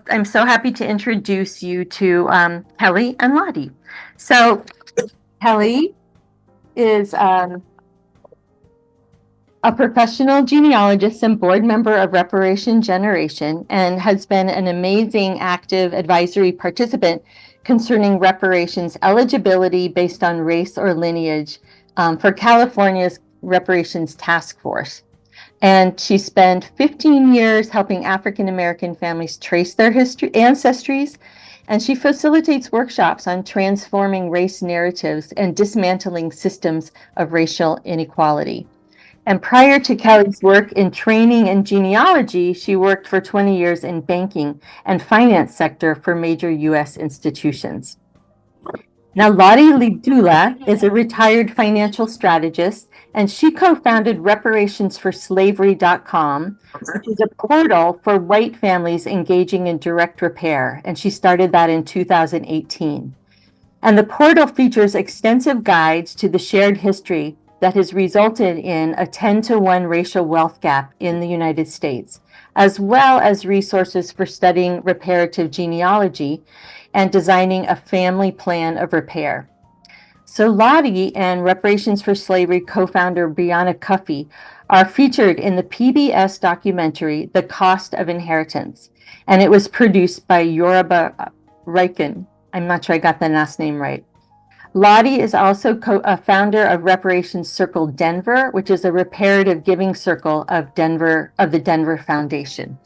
I'm so happy to introduce you to Kellie and Lotte. So Kellie is a professional genealogist and board member of Reparation Generation, and has been an amazing active advisory participant concerning reparations eligibility based on race or lineage for California's Reparations Task Force. And she spent 15 years helping African American families trace their ancestries. And she facilitates workshops on transforming race narratives and dismantling systems of racial inequality. And prior to Kellie's work in training and genealogy, she worked for 20 years in banking and finance sector for major U.S. institutions. Now, Lieb Dula is a retired financial strategist, and she co-founded reparationsforslavery.com, which is a portal for white families engaging in direct repair. And she started that in 2018. And the portal features extensive guides to the shared history that has resulted in a 10-to-1 racial wealth gap in the United States, as well as resources for studying reparative genealogy and designing a family plan of repair. So Lotte and Reparations for Slavery co-founder Brianna Cuffey are featured in the PBS documentary, The Cost of Inheritance, and it was produced by Yoruba Riken. I'm not sure I got the last name right. Lotte is also a founder of Reparations Circle Denver, which is a reparative giving circle of the Denver Foundation.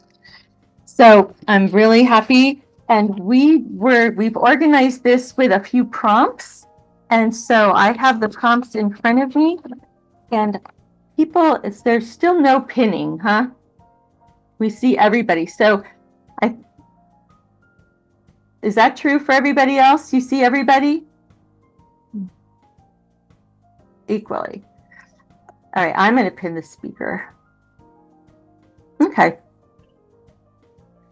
So I'm really happy, and we've organized this with a few prompts, and so I have the prompts in front of me, and people, there's still no pinning, huh? We see everybody. So is that true for everybody else? You see everybody equally? All right, I'm going to pin the speaker. Okay.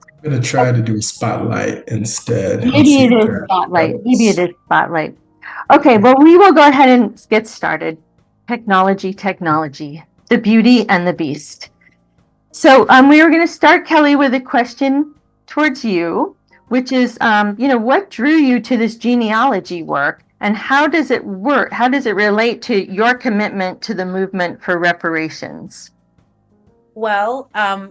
I'm going to try to do a spotlight instead. Maybe it is spotlight. Okay, well, we will go ahead and get started. Technology, the beauty and the beast. So we were going to start, Kellie, with a question towards you, which is, what drew you to this genealogy work, and how does it work? How does it relate to your commitment to the movement for reparations? Well,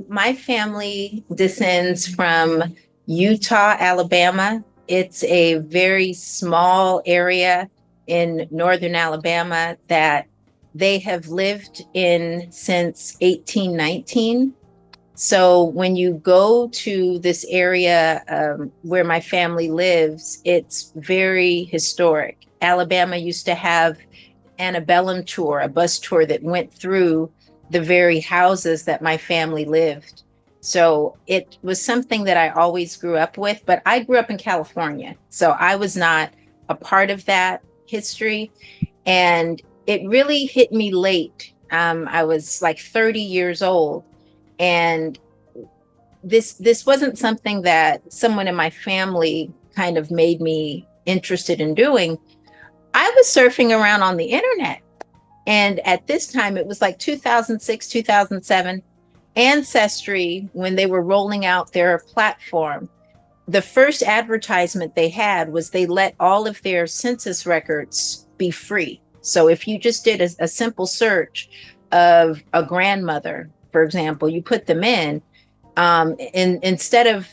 my family descends from Utah, Alabama. It's a very small area in northern Alabama that they have lived in since 1819. So when you go to this area where my family lives, it's very historic. Alabama used to have antebellum tour, a bus tour that went through the very houses that my family lived. So it was something that I always grew up with, but I grew up in California, so I was not a part of that history. And it really hit me late. I was like 30 years old, and this wasn't something that someone in my family kind of made me interested in doing. I was surfing around on the internet, and at this time it was like 2006, 2007. Ancestry, when they were rolling out their platform, the first advertisement they had was they let all of their census records be free. So if you just did a simple search of a grandmother, for example, you put them in, and instead of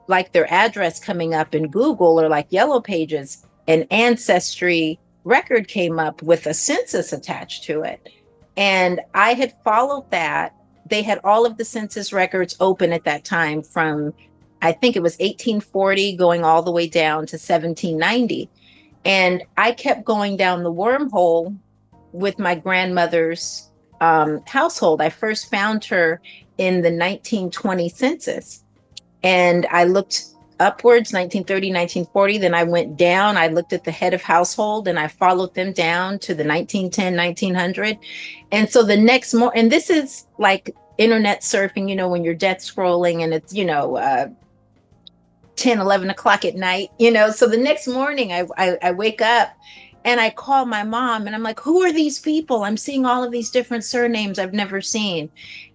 like their address coming up in Google or like Yellow Pages, an ancestry record came up with a census attached to it. And I had followed that. They had all of the census records open at that time from, I think it was 1840 going all the way down to 1790. And I kept going down the wormhole with my grandmother's household. I first found her in the 1920 census. And I looked upwards, 1930, 1940. Then I went down, I looked at the head of household, and I followed them down to the 1910, 1900. And so the next morning, and this is like internet surfing, when you're death scrolling and it's, 10, 11 o'clock at night, so the next morning I wake up and I call my mom and I'm like, who are these people? I'm seeing all of these different surnames I've never seen.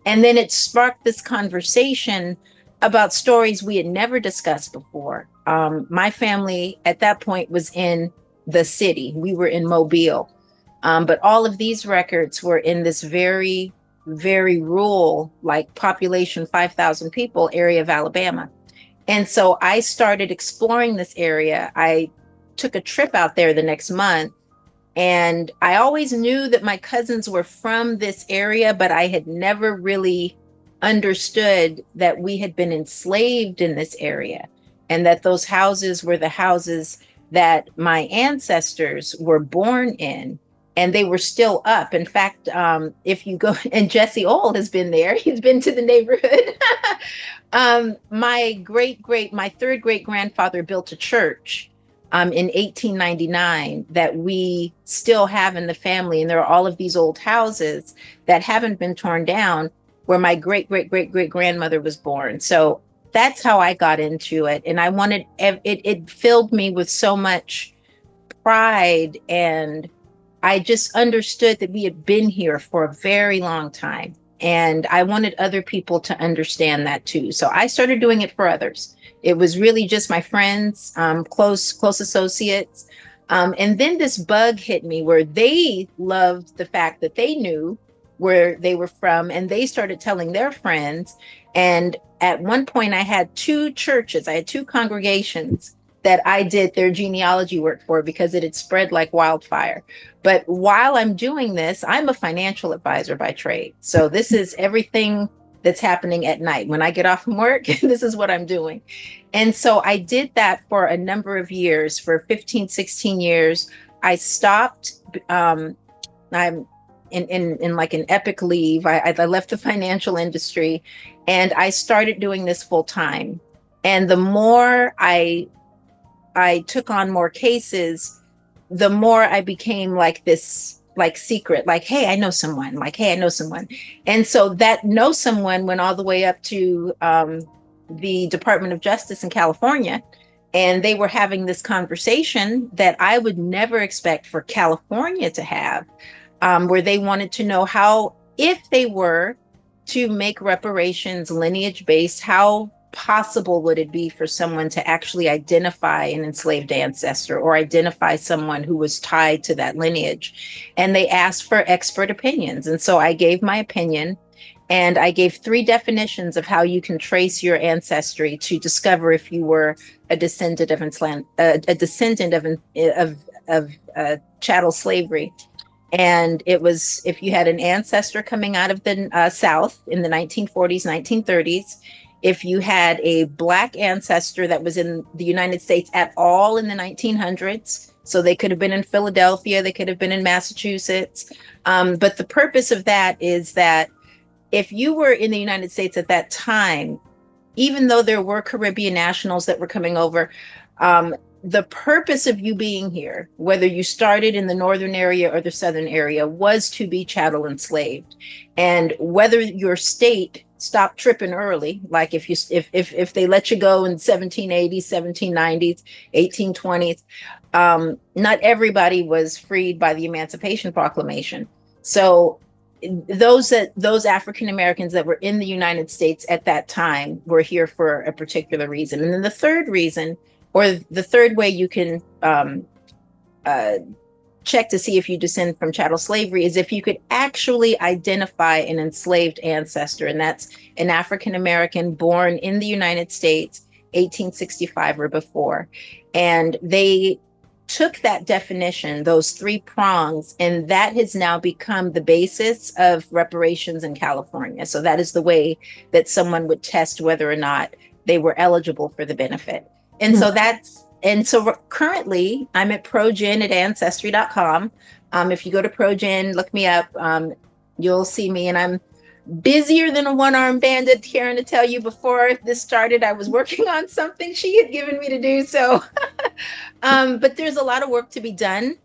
And then it sparked this conversation about stories we had never discussed before. My family at that point was in the city. We were in Mobile. But all of these records were in this very, very rural, like population 5,000 people area of Alabama. And so I started exploring this area. I took a trip out there the next month. And I always knew that my cousins were from this area, but I had never really understood that we had been enslaved in this area and that those houses were the houses that my ancestors were born in. And they were still up. In fact, if you go, and Jesse Ole has been there, he's been to the neighborhood. My third great grandfather built a church in 1899 that we still have in the family. And there are all of these old houses that haven't been torn down where my great grandmother was born. So that's how I got into it. And I wanted, it filled me with so much pride, and I just understood that we had been here for a very long time. And I wanted other people to understand that too. So I started doing it for others. It was really just my friends, close associates. And then this bug hit me where they loved the fact that they knew where they were from, and they started telling their friends. And at one point I had two churches, I had two congregations that I did their genealogy work for because it had spread like wildfire. But while I'm doing this, I'm a financial advisor by trade. So this is everything that's happening at night. When I get off from work, this is what I'm doing. And so I did that for a number of years, for 15, 16 years. I stopped. I'm in like an epic leave. I left the financial industry and I started doing this full time. And the more I took on more cases, the more I became like this, like secret, like, hey, I know someone, like, hey, I know someone. And so that know someone went all the way up to the Department of Justice in California. And they were having this conversation that I would never expect for California to have, where they wanted to know how, if they were to make reparations lineage based, how possible would it be for someone to actually identify an enslaved ancestor or identify someone who was tied to that lineage? And they asked for expert opinions. And so I gave my opinion, and I gave 3 definitions of how you can trace your ancestry to discover if you were a descendant of chattel slavery. And it was if you had an ancestor coming out of the South in the 1940s, 1930s, if you had a Black ancestor that was in the United States at all in the 1900s, so they could have been in Philadelphia, they could have been in Massachusetts. But the purpose of that is that if you were in the United States at that time, even though there were Caribbean nationals that were coming over, the purpose of you being here, whether you started in the northern area or the southern area, was to be chattel enslaved. And whether your state stopped tripping early, like if they let you go in 1780s, 1790s, 1820s, not everybody was freed by the Emancipation Proclamation. So those African Americans that were in the United States at that time were here for a particular reason. And then the third reason, or the third way you can check to see if you descend from chattel slavery, is if you could actually identify an enslaved ancestor, and that's an African American born in the United States, 1865 or before. And they took that definition, those 3 prongs, and that has now become the basis of reparations in California. So that is the way that someone would test whether or not they were eligible for the benefit. And so currently I'm at progen at ancestry.com. If you go to progen, look me up, you'll see me, and I'm busier than a one-armed bandit. Karen, to tell you, before this started, I was working on something she had given me to do. So, but there's a lot of work to be done.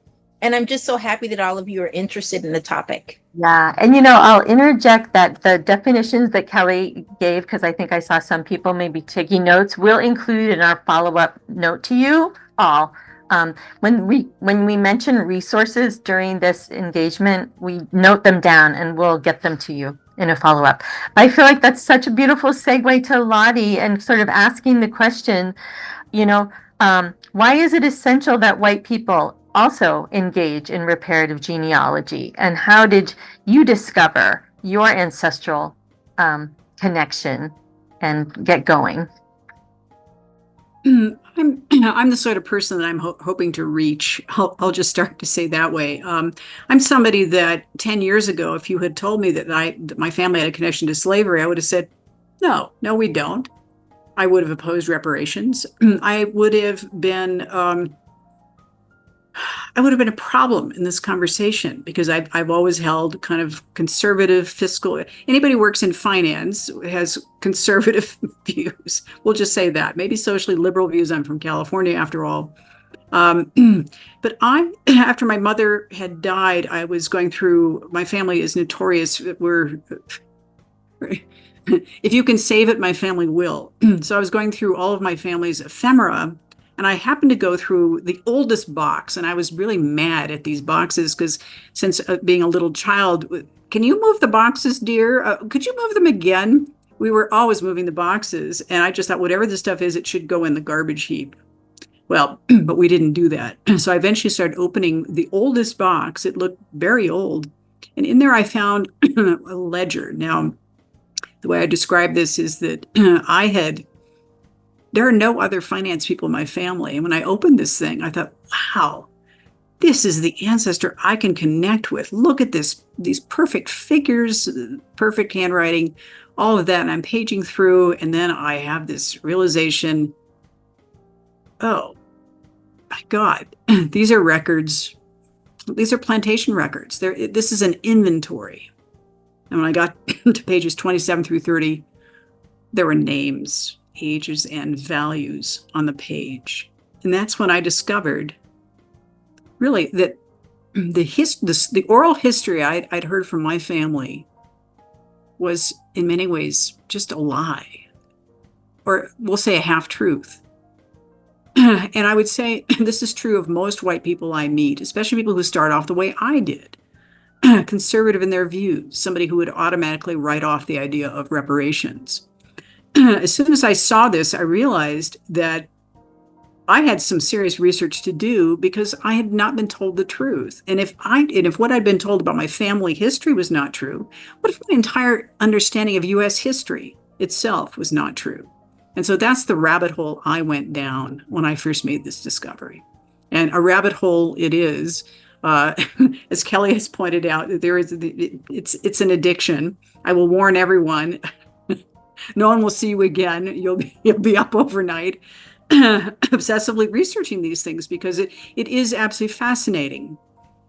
And I'm just so happy that all of you are interested in the topic. Yeah. And, I'll interject that the definitions that Kellie gave, because I think I saw some people maybe taking notes, we'll include in our follow-up note to you all. When we mention resources during this engagement, we note them down and we'll get them to you in a follow-up. I feel like that's such a beautiful segue to Lotte and sort of asking the question, you know, why is it essential that white people also engage in reparative genealogy? And how did you discover your ancestral connection and get going? I'm the sort of person that I'm hoping to reach. I'll just start to say that way. I'm somebody that 10 years ago, if you had told me that my family had a connection to slavery, I would have said, no, we don't. I would have opposed reparations. I would have been a problem in this conversation because I've always held kind of conservative fiscal. Anybody who works in finance has conservative views. We'll just say that. Maybe socially liberal views. I'm from California, after all. But after my mother had died, I was going through. My family is notorious. If you can save it, my family will. So I was going through all of my family's ephemera. And I happened to go through the oldest box, and I was really mad at these boxes because since being a little child, can you move the boxes, dear? Could you move them again? We were always moving the boxes, and I just thought whatever the stuff is, it should go in the garbage heap. Well, but we didn't do that. So I eventually started opening the oldest box. It looked very old. And in there I found a ledger. Now, the way I describe this is that there are no other finance people in my family. And when I opened this thing, I thought, wow, this is the ancestor I can connect with. Look at these perfect figures, perfect handwriting, all of that. And I'm paging through, and then I have this realization, oh my God, these are records. These are plantation records. This is an inventory. And when I got to pages 27 through 30, there were names, ages, and values on the page. And that's when I discovered really that the oral history I'd heard from my family was in many ways just a lie, or we'll say a half-truth. And I would say this is true of most white people I meet, especially people who start off the way I did, conservative in their views, somebody who would automatically write off the idea of reparations. As soon as I saw this, I realized that I had some serious research to do because I had not been told the truth. And if what I'd been told about my family history was not true, what if my entire understanding of U.S. history itself was not true? And so that's the rabbit hole I went down when I first made this discovery. And a rabbit hole it is. As Kellie has pointed out, it's an addiction. I will warn everyone. No one will see you again. You'll be up overnight obsessively researching these things because it is absolutely fascinating.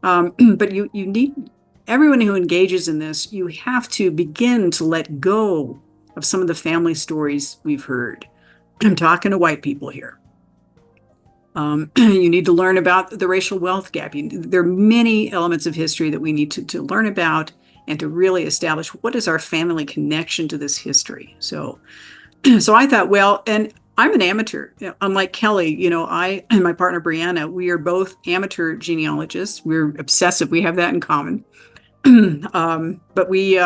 But you need everyone who engages in this, you have to begin to let go of some of the family stories we've heard. I'm talking to white people here. You need to learn about the racial wealth gap. There are many elements of history that we need to learn about and to really establish what is our family connection to this history. So I thought, well, and I'm an amateur. Unlike Kellie, I and my partner Brianna, we are both amateur genealogists. We're obsessive. We have that in common. But we've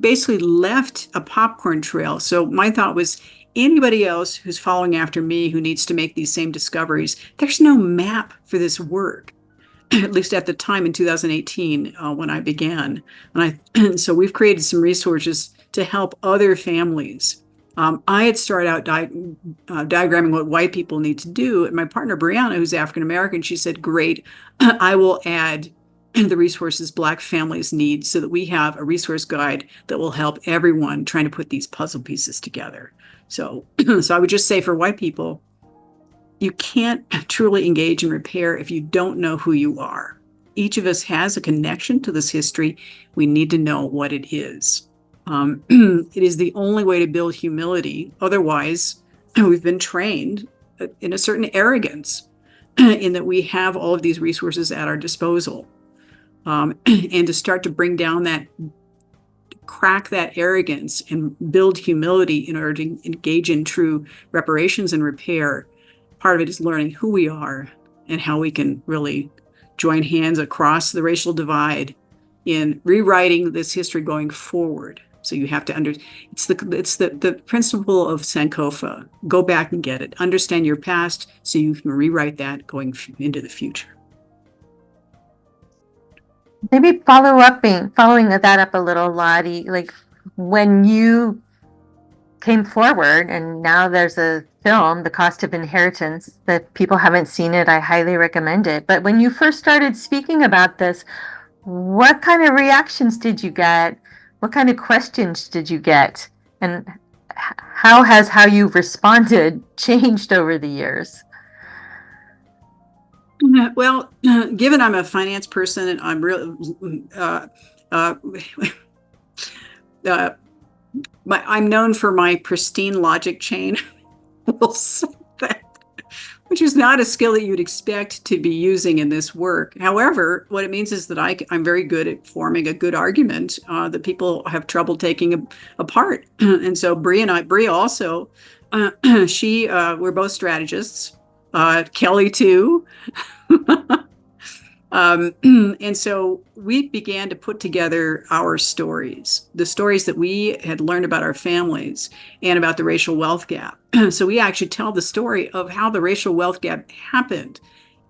basically left a popcorn trail. So my thought was, anybody else who's following after me who needs to make these same discoveries, there's no map for this work, at least at the time in 2018 when I began. And so we've created some resources to help other families. I had started out diagramming what white people need to do. And my partner Brianna, who's African American, she said, great, I will add the resources Black families need so that we have a resource guide that will help everyone trying to put these puzzle pieces together. So I would just say for white people, you can't truly engage in repair if you don't know who you are. Each of us has a connection to this history. We need to know what it is. It is the only way to build humility. Otherwise, we've been trained in a certain arrogance in that we have all of these resources at our disposal. And to start to bring down crack that arrogance and build humility in order to engage in true reparations and repair. Part of it is learning who we are and how we can really join hands across the racial divide in rewriting this history going forward. So you have to it's the principle of Sankofa. Go back and get it. Understand your past so you can rewrite that going into the future. Maybe following that up a little, Lotte, like when you came forward and now there's a film, The Cost of Inheritance, that people haven't seen it, I highly recommend it. But when you first started speaking about this, what kind of reactions did you get? What kind of questions did you get? And how has how you've responded changed over the years? Well, given I'm a finance person and I'm real, I'm known for my pristine logic chain. We'll say that, which is not a skill that you'd expect to be using in this work. However, what it means is that I'm very good at forming a good argument that people have trouble taking apart. And so Brie also, we're both strategists. Kellie too. And so we began to put together our stories, the stories that we had learned about our families and about the racial wealth gap. So we actually tell the story of how the racial wealth gap happened,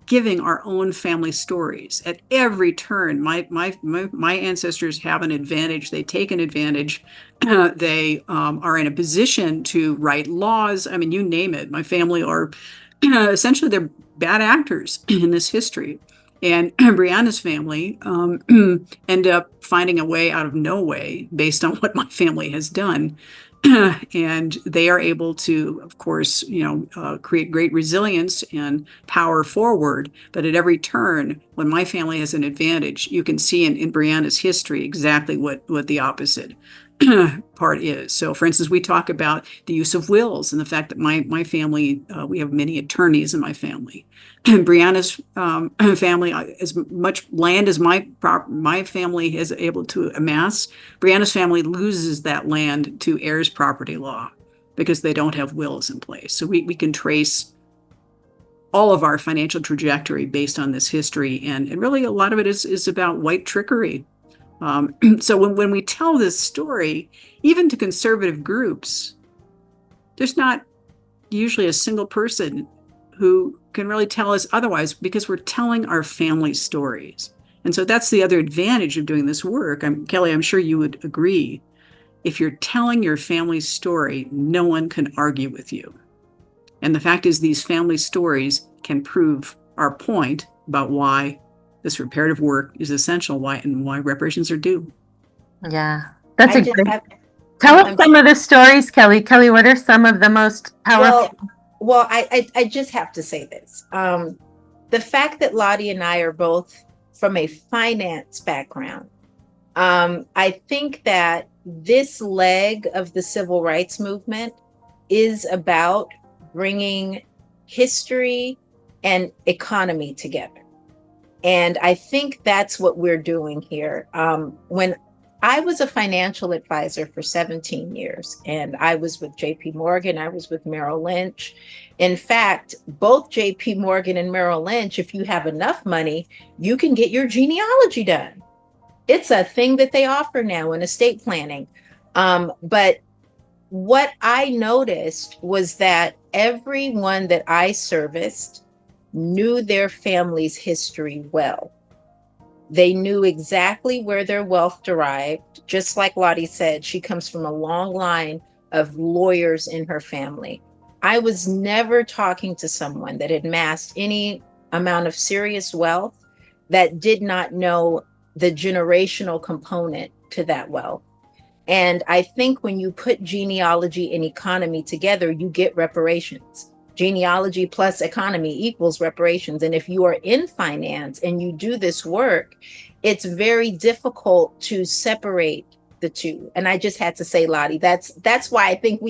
giving our own family stories at every turn. My ancestors have an advantage. They take an advantage. They are in a position to write laws. I mean, you name it. My family are essentially they're bad actors in this history. And Brianna's family end up finding a way out of no way based on what my family has done. And they are able to, of course, create great resilience and power forward. But at every turn, when my family has an advantage, you can see in Brianna's history exactly what the opposite part is. So, for instance, we talk about the use of wills and the fact that my family, we have many attorneys in my family. And Brianna's family, as much land as my family is able to amass, Brianna's family loses that land to heirs property law because they don't have wills in place. So we can trace all of our financial trajectory based on this history. And really a lot of it is about white trickery. So when we tell this story, even to conservative groups, there's not usually a single person who can really tell us otherwise because we're telling our family stories. And so that's the other advantage of doing this work. Kellie, I'm sure you would agree. If you're telling your family's story, no one can argue with you. And the fact is these family stories can prove our point about why this reparative work is essential, why reparations are due. Yeah, that's I a just great. have- Tell us some of the stories, Kellie. Kellie, what are some of the most powerful? Well, I just have to say this. The fact that Lotte and I are both from a finance background, I think that this leg of the civil rights movement is about bringing history and economy together. And I think that's what we're doing here. When I was a financial advisor for 17 years, and I was with JP Morgan, I was with Merrill Lynch. In fact, both JP Morgan and Merrill Lynch, if you have enough money, you can get your genealogy done. It's a thing that they offer now in estate planning. But what I noticed was that everyone that I serviced knew their family's history well. They knew exactly where their wealth derived. Just like Lotte said, she comes from a long line of lawyers in her family. I was never talking to someone that had amassed any amount of serious wealth that did not know the generational component to that wealth. And I think when you put genealogy and economy together, you get reparations. Genealogy plus economy equals reparations. And if you are in finance and you do this work, it's very difficult to separate the two. And I just had to say, Lotte, that's why I think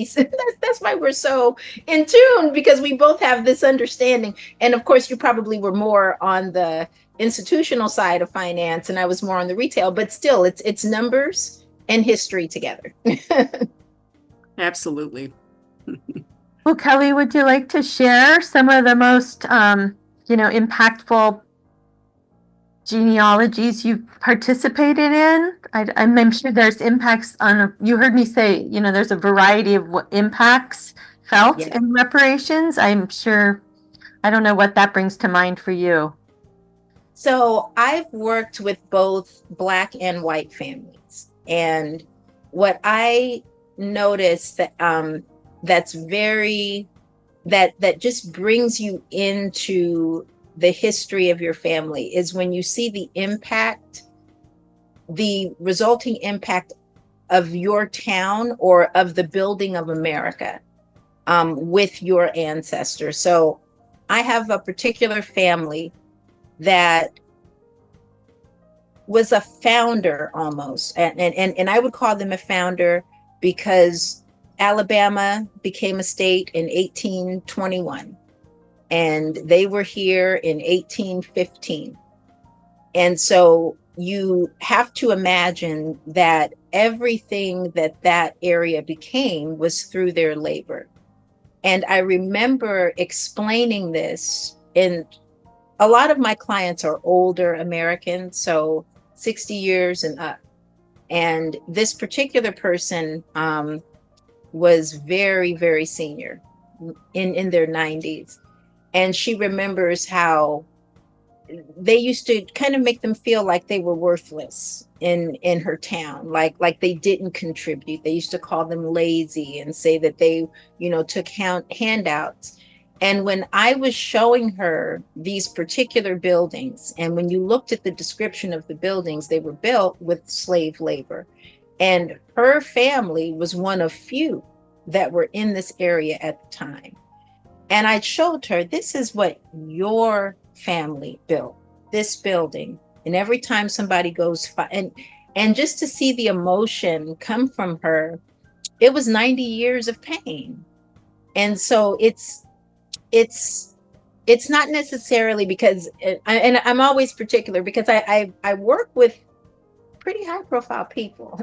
that's why we're so in tune, because we both have this understanding. And of course, you probably were more on the institutional side of finance and I was more on the retail, but still it's numbers and history together. Absolutely. Well, Kellie, would you like to share some of the most, impactful genealogies you've participated in? I'm sure there's impacts on, you heard me say, there's a variety of impacts felt Yeah. in reparations. I'm sure, I don't know what that brings to mind for you. So I've worked with both Black and white families. And what I noticed that that's very that just brings you into the history of your family is when you see the resulting impact of your town or of the building of America with your ancestors. So I have a particular family that was a founder almost, and I would call them a founder because Alabama became a state in 1821, and they were here in 1815. And so you have to imagine that everything that area became was through their labor. And I remember explaining this, and a lot of my clients are older Americans, so 60 years and up. And this particular person was very, very senior in their 90s. And she remembers how they used to kind of make them feel like they were worthless in her town, like they didn't contribute. They used to call them lazy and say that they, took handouts. And when I was showing her these particular buildings, and when you looked at the description of the buildings, they were built with slave labor. And her family was one of few that were in this area at the time. And I showed her, this is what your family built, this building. And every time somebody goes, and just to see the emotion come from her, it was 90 years of pain. And so it's not necessarily because, and I'm always particular because I work with pretty high profile people.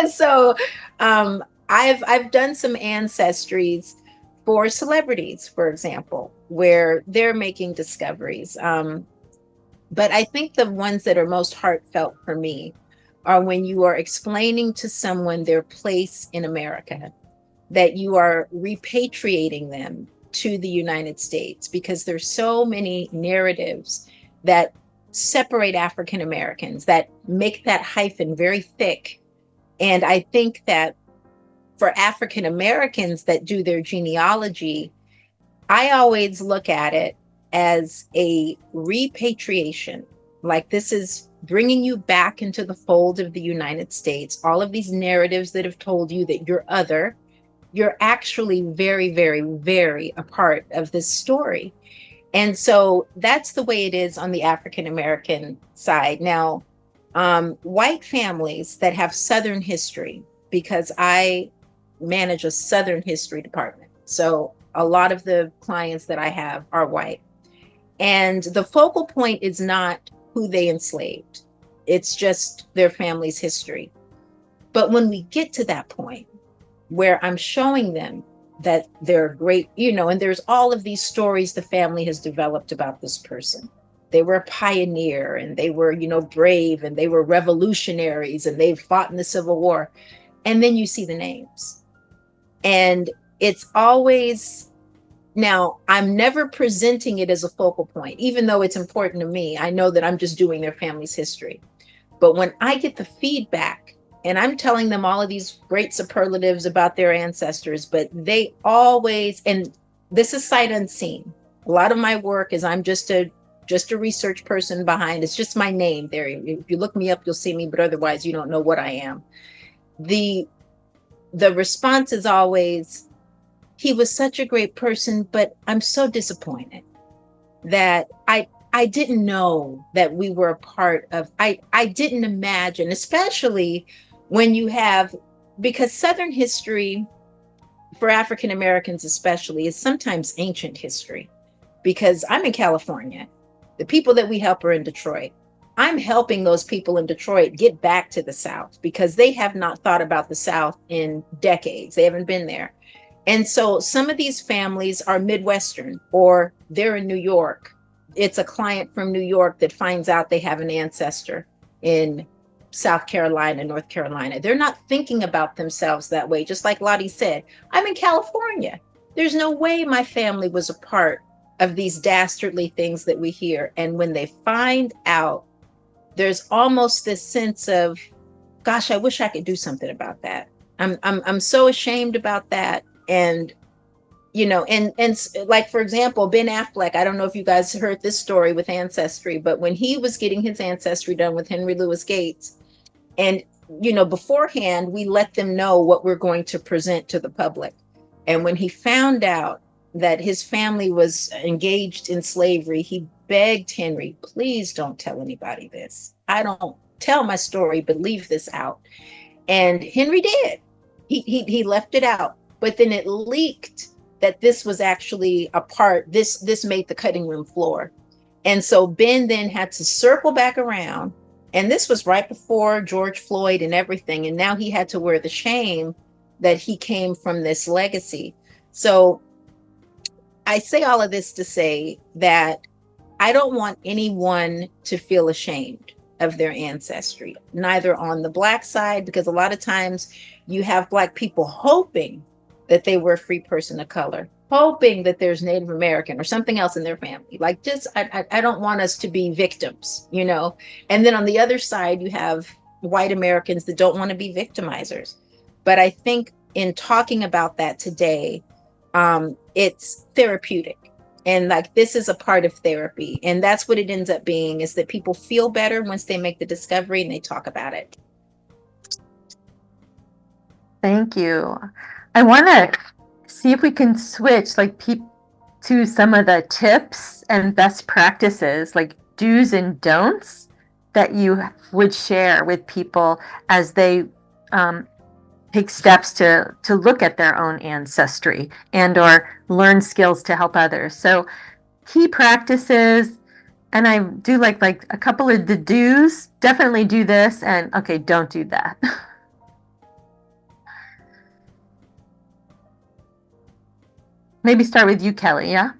So I've done some ancestries for celebrities, for example, where they're making discoveries. But I think the ones that are most heartfelt for me are when you are explaining to someone their place in America, that you are repatriating them to the United States, because there's so many narratives that separate African Americans, that make that hyphen very thick. And I think that for African Americans that do their genealogy, I always look at it as a repatriation. Like, this is bringing you back into the fold of the United States. All of these narratives that have told you that you're other, you're actually very, very, very a part of this story. And so that's the way it is on the African American side. Now, white families that have Southern history, because I manage a Southern history department. So a lot of the clients that I have are white. And the focal point is not who they enslaved. It's just their family's history. But when we get to that point where I'm showing them that they're great, and there's all of these stories the family has developed about this person. They were a pioneer, and they were, brave, and they were revolutionaries, and they fought in the Civil War. And then you see the names. And it's always, now, I'm never presenting it as a focal point, even though it's important to me. I know that I'm just doing their family's history. But when I get the feedback, and I'm telling them all of these great superlatives about their ancestors, but they always, and this is sight unseen. A lot of my work is I'm just a research person behind. It's just my name there. If you look me up, you'll see me, but otherwise you don't know what I am. The response is always, he was such a great person, but I'm so disappointed that I didn't know that we were a part of, I didn't imagine, especially when you have, because Southern history for African Americans especially is sometimes ancient history, because I'm in California. The people that we help are in Detroit. I'm helping those people in Detroit get back to the South because they have not thought about the South in decades. They haven't been there. And so some of these families are Midwestern, or they're in New York, it's a client from New York that finds out they have an ancestor in South Carolina, North Carolina. They're not thinking about themselves that way. Just like Lotte said, I'm in California. There's no way my family was a part of these dastardly things that we hear. And when they find out, there's almost this sense of, gosh, I wish I could do something about that. I'm so ashamed about that. And and like, for example, Ben Affleck, I don't know if you guys heard this story with Ancestry, but when he was getting his ancestry done with Henry Louis Gates, and beforehand, we let them know what we're going to present to the public. And when he found out that his family was engaged in slavery, he begged Henry, please don't tell anybody this. I don't tell my story, but leave this out. And Henry did. He left it out, but then it leaked that this was actually a part, this made the cutting room floor. And so Ben then had to circle back around, and this was right before George Floyd and everything. And now he had to wear the shame that he came from this legacy. So I say all of this to say that I don't want anyone to feel ashamed of their ancestry, neither on the Black side, because a lot of times you have Black people hoping that they were a free person of color, hoping that there's Native American or something else in their family. Like, just, I don't want us to be victims, And then on the other side, you have white Americans that don't want to be victimizers. But I think in talking about that today, it's therapeutic. And like, this is a part of therapy. And that's what it ends up being, is that people feel better once they make the discovery and they talk about it. Thank you. I want to see if we can switch to some of the tips and best practices, like do's and don'ts, that you would share with people as they take steps to look at their own ancestry and or learn skills to help others. So key practices, and I do like a couple of the do's, definitely do this, and okay, don't do that. Maybe start with you, Kellie, yeah?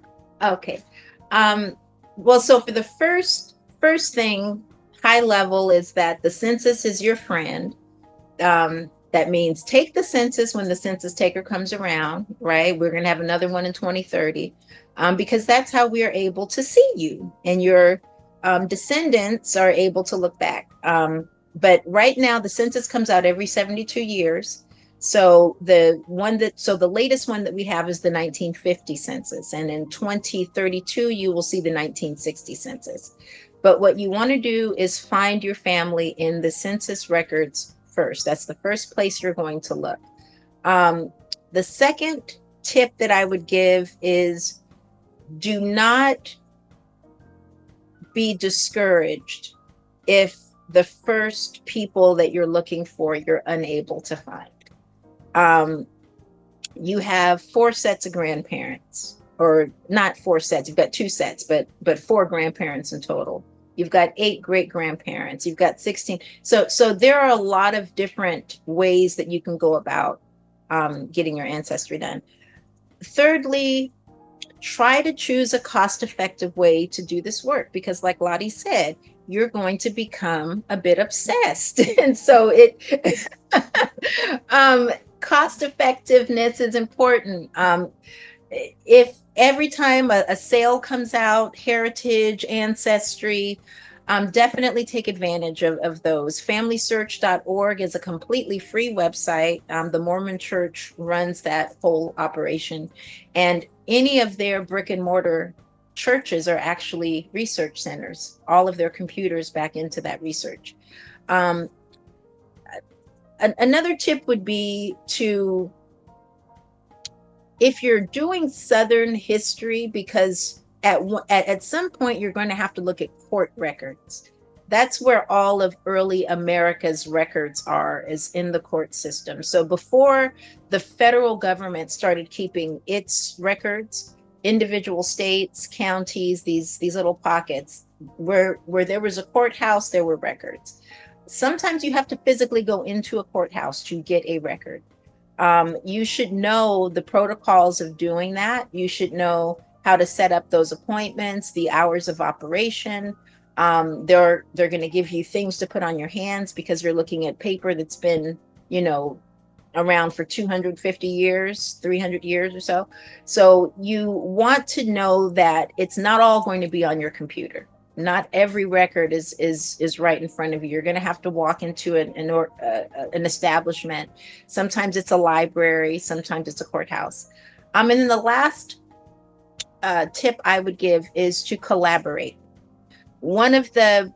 Okay. Well, so for the first thing, high level, is that the census is your friend. That means take the census when the census taker comes around, right? We're going to have another one in 2030, because that's how we are able to see you, and your descendants are able to look back. But right now, the census comes out every 72 years. So the latest one that we have is the 1950 census. And in 2032, you will see the 1960 census. But what you want to do is find your family in the census records first. That's the first place you're going to look. The second tip that I would give is, do not be discouraged if the first people that you're looking for, you're unable to find. You have 4 sets of grandparents, or not 4 sets, you've got 2 sets, but 4 grandparents in total. You've got 8 great grandparents, you've got 16. So there are a lot of different ways that you can go about getting your ancestry done. Thirdly, try to choose a cost-effective way to do this work, because like Lotte said, you're going to become a bit obsessed. And so cost effectiveness is important. If every time a sale comes out, heritage, ancestry, definitely take advantage of those. FamilySearch.org is a completely free website. The Mormon Church runs that whole operation, and any of their brick and mortar churches are actually research centers. All of their computers back into that research. Another tip would be to, if you're doing Southern history, because at some point you're going to have to look at court records. That's where all of early America's records are, is in the court system. So before the federal government started keeping its records, individual states, counties, these little pockets where there was a courthouse, there were records. Sometimes you have to physically go into a courthouse to get a record. You should know the protocols of doing that. You should know how to set up those appointments, the hours of operation. They're going to give you things to put on your hands because you're looking at paper that's been, you know, around for 250 years, 300 years or so. So you want to know that it's not all going to be on your computer. Not every record is right in front of you. You're going to have to walk into an establishment. Sometimes it's a library, sometimes it's a courthouse. And then the last tip I would give is to collaborate. One of the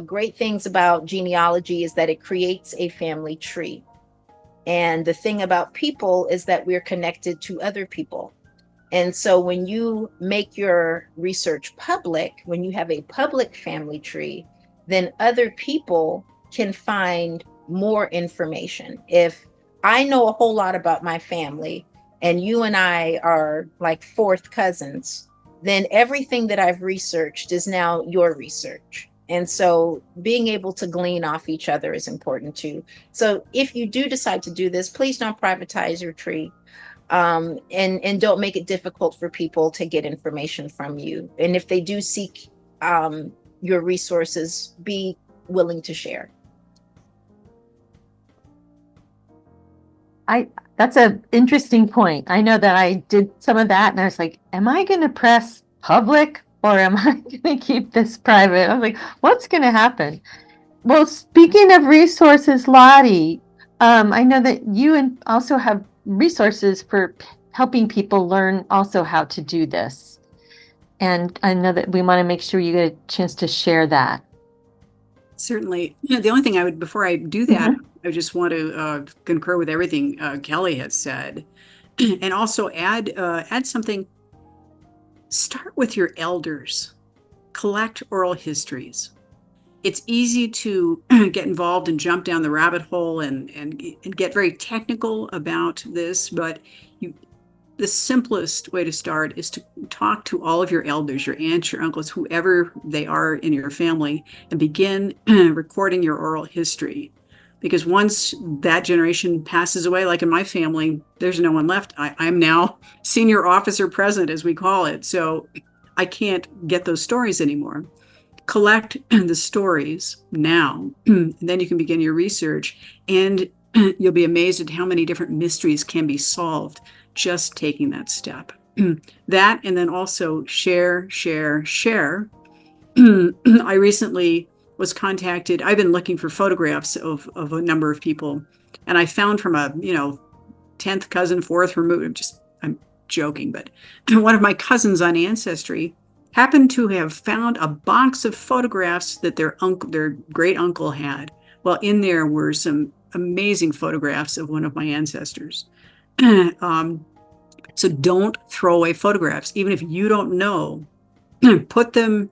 great things about genealogy is that it creates a family tree. And the thing about people is that we're connected to other people. And so when you make your research public, when you have a public family tree, then other people can find more information. If I know a whole lot about my family and you and I are like fourth cousins, then everything that I've researched is now your research. And so being able to glean off each other is important too. So if you do decide to do this, please don't privatize your tree. And don't make it difficult for people to get information from you. And if they do seek your resources, be willing to share. That's an interesting point. I know that I did some of that and I was like, am I going to press public or am I going to keep this private? I was like, what's going to happen? Well, speaking of resources, Lotte, I know that you also have resources for helping people learn also how to do this. And I know that we want to make sure you get a chance to share that. Certainly. The only thing I would, before I do that, I just want to concur with everything Kellie has said, and also add something. Start with your elders. Collect oral histories. It's easy to get involved and jump down the rabbit hole and get very technical about this, but the simplest way to start is to talk to all of your elders, your aunts, your uncles, whoever they are in your family, and begin recording your oral history. Because once that generation passes away, like in my family, there's no one left. I'm now senior officer present, as we call it. So I can't get those stories anymore. Collect the stories now, and then you can begin your research, and you'll be amazed at how many different mysteries can be solved just taking that step. That, and then also share. I recently was contacted. I've been looking for photographs of a number of people, and I found from a 10th cousin, 4th removed. I'm joking, but one of my cousins on Ancestry happened to have found a box of photographs that their great uncle had. Well, in there were some amazing photographs of one of my ancestors. So don't throw away photographs, even if you don't know. Put them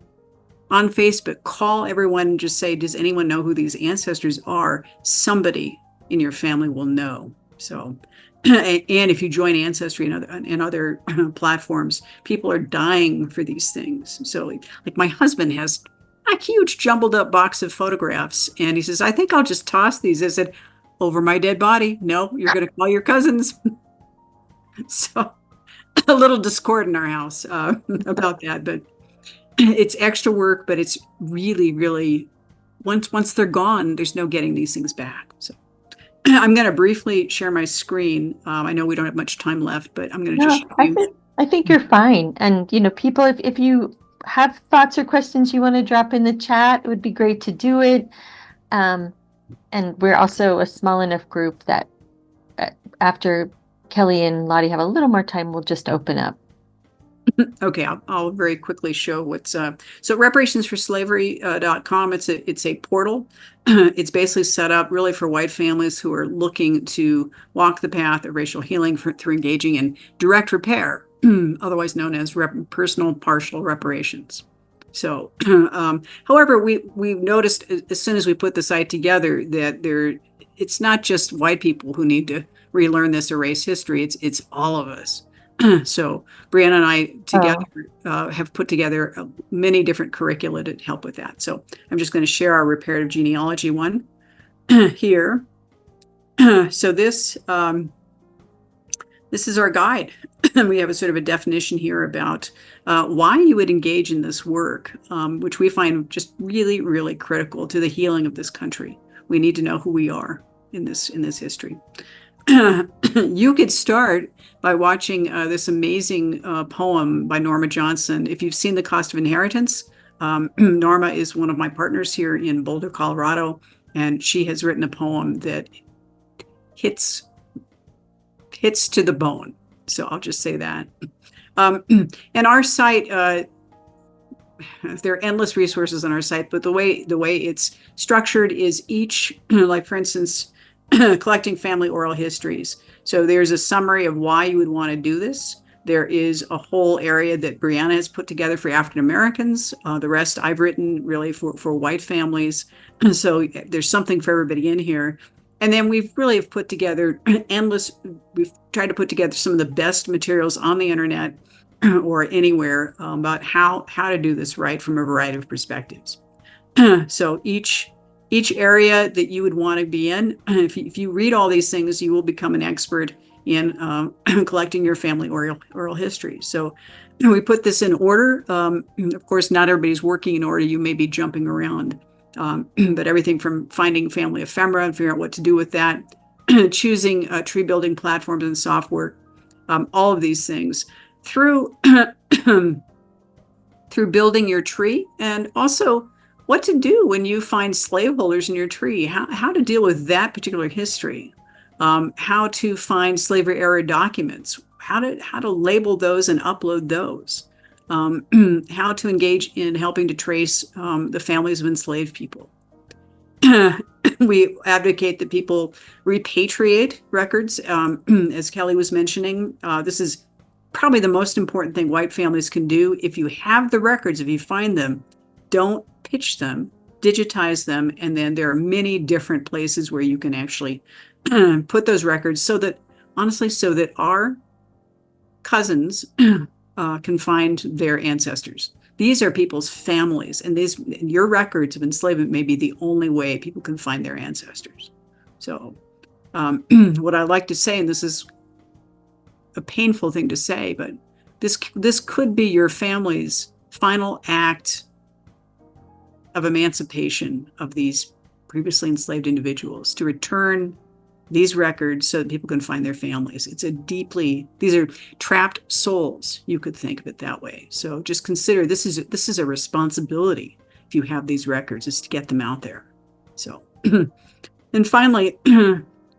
on Facebook. Call everyone and just say, does anyone know who these ancestors are? Somebody in your family will know. So, and if you join Ancestry and other platforms, people are dying for these things. So like my husband has a huge jumbled up box of photographs, and he says, I think I'll just toss these. I said, over my dead body. No, you're going to call your cousins. So a little discord in our house about that, but it's extra work, but it's really, really, once they're gone, there's no getting these things back. So I'm going to briefly share my screen. I know we don't have much time left, but I'm going to just show you. I think you're fine. And, people, if you have thoughts or questions you want to drop in the chat, it would be great to do it. And we're also a small enough group that after Kellie and Lotte have a little more time, we'll just open up. Okay, I'll very quickly show what's so reparationsforslavery.com. It's a portal. It's basically set up really for white families who are looking to walk the path of racial healing through engaging in direct repair, otherwise known as personal partial reparations. So, however, we've noticed as soon as we put the site together that it's not just white people who need to relearn this erased history. It's all of us. So Brianna and I together have put together many different curricula to help with that. So I'm just going to share our reparative genealogy one here. So this this is our guide. We have a sort of a definition here about why you would engage in this work, which we find just really, really critical to the healing of this country. We need to know who we are in this history. You could start by watching this amazing poem by Norma Johnson. If you've seen The Cost of Inheritance, Norma is one of my partners here in Boulder, Colorado, and she has written a poem that hits to the bone. So I'll just say that. And our site, there are endless resources on our site, but the way it's structured is each, like for instance, collecting family oral histories. So there's a summary of why you would want to do this. There is a whole area that Brianna has put together for African Americans. The rest I've written really for white families. So there's something for everybody in here. And then we've really put together we've tried to put together some of the best materials on the internet or anywhere about how to do this right from a variety of perspectives. So each area that you would want to be in, if you read all these things, you will become an expert in collecting your family oral history. So we put this in order. Of course, not everybody's working in order. You may be jumping around. But everything from finding family ephemera and figuring out what to do with that, choosing tree building platforms and software, all of these things through building your tree, and also what to do when you find slaveholders in your tree, how to deal with that particular history, how to find slavery era documents, how to label those and upload those. How to engage in helping to trace the families of enslaved people. We advocate that people repatriate records. As Kellie was mentioning, this is probably the most important thing white families can do. If you have the records, if you find them, don't pitch them, digitize them, and then there are many different places where you can actually put those records so that our cousins can find their ancestors. These are people's families, and your records of enslavement may be the only way people can find their ancestors. So what I like to say, and this is a painful thing to say, but this could be your family's final act of emancipation of these previously enslaved individuals, to return these records so that people can find their families. These are trapped souls. You could think of it that way. So just consider this is a responsibility. If you have these records, is to get them out there. So, and finally,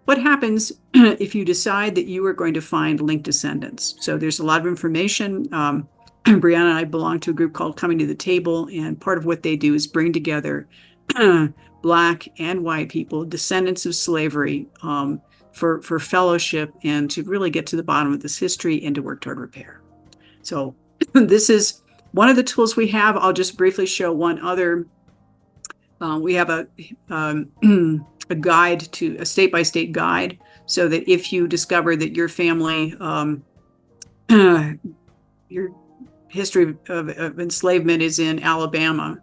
what happens if you decide that you are going to find linked descendants? So there's a lot of information. Brianna and I belong to a group called Coming to the Table, and part of what they do is bring together Black and white people, descendants of slavery, for fellowship and to really get to the bottom of this history and to work toward repair. So this is one of the tools we have. I'll just briefly show one other. We have a guide, to a state-by-state guide, so that if you discover that your family, your history of enslavement is in Alabama,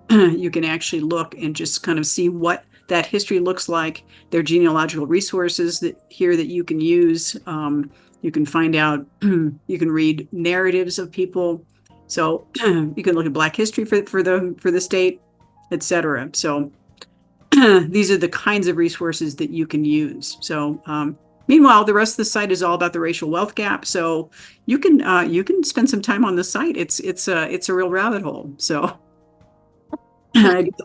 you can actually look and just kind of see what that history looks like. There are genealogical resources that you can use. You can find out, you can read narratives of people. So you can look at Black history for the state, etc. So these are the kinds of resources that you can use. So meanwhile, the rest of the site is all about the racial wealth gap. So you can spend some time on the site. It's a real rabbit hole. So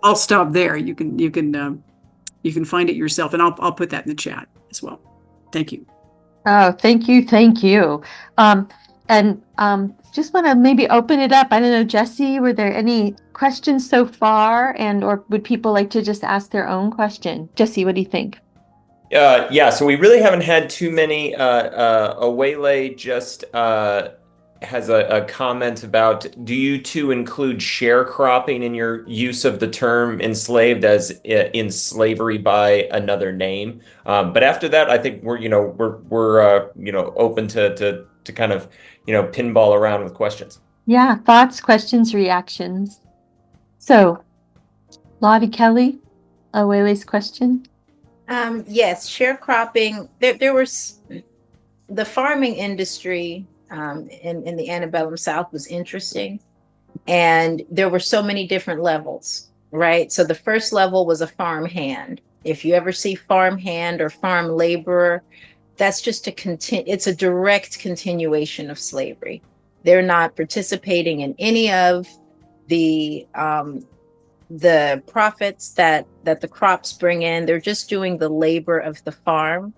I'll stop there. You can find it yourself, and I'll put that in the chat as well. Thank you. Oh, thank you. Just want to maybe open it up. I don't know, Jesse, were there any questions so far, or would people like to just ask their own question? Jesse, what do you think? Yeah, so we really haven't had too many. Awele just has a comment about, do you two include sharecropping in your use of the term enslaved as in slavery by another name? But after that, I think we're open to kind of pinball around with questions. Yeah, thoughts, questions, reactions. So, Lotte, Kellie, Awele's question. Yes, sharecropping. There were the farming industry in the antebellum South was interesting. And there were so many different levels, right? So the first level was a farm hand. If you ever see farm hand or farm laborer, that's just it's a direct continuation of slavery. They're not participating in any of the profits that the crops bring in. They're just doing the labor of the farm.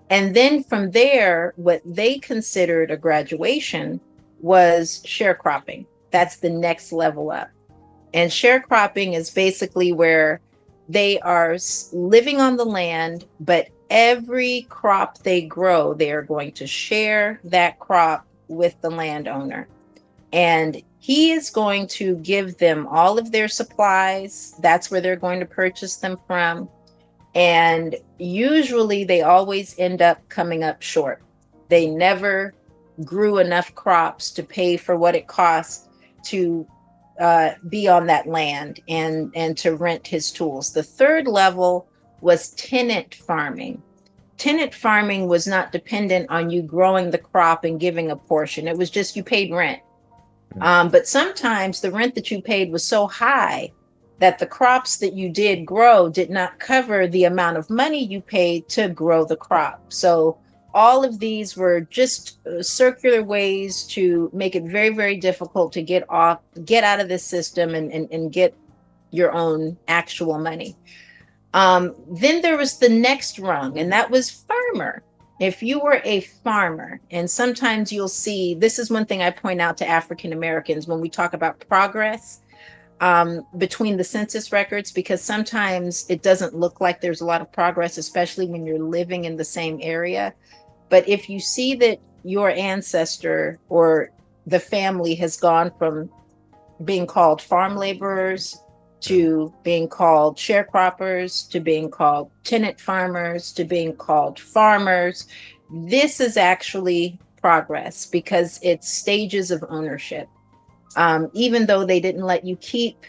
And then from there, what they considered a graduation was sharecropping. That's the next level up. And sharecropping is basically where they are living on the land, but every crop they grow, they are going to share that crop with the landowner. And he is going to give them all of their supplies. That's where they're going to purchase them from. And usually they always end up coming up short. They never grew enough crops to pay for what it costs to be on that land and to rent his tools. The third level was tenant farming. Tenant farming was not dependent on you growing the crop and giving a portion. It was just you paid rent. But sometimes the rent that you paid was so high that the crops that you did grow did not cover the amount of money you paid to grow the crop. So all of these were just circular ways to make it very, very difficult to get out of this system and get your own actual money. Then there was the next rung, and that was farmer. If you were a farmer, and sometimes you'll see, this is one thing I point out to African Americans when we talk about progress between the census records, because sometimes it doesn't look like there's a lot of progress, especially when you're living in the same area. But if you see that your ancestor or the family has gone from being called farm laborers to being called sharecroppers, to being called tenant farmers, to being called farmers, this is actually progress because it's stages of ownership. Even though they didn't let you keep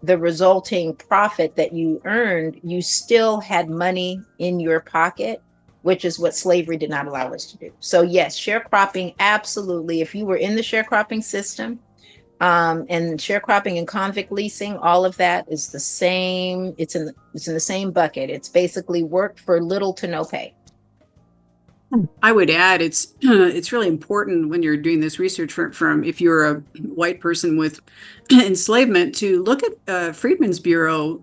the resulting profit that you earned, you still had money in your pocket, which is what slavery did not allow us to do. So yes, sharecropping, absolutely. If you were in the sharecropping system, and sharecropping and convict leasing, all of that is the same. It's in the same bucket. It's basically work for little to no pay. I would add, it's really important when you're doing this research from if you're a white person with enslavement to look at Freedmen's Bureau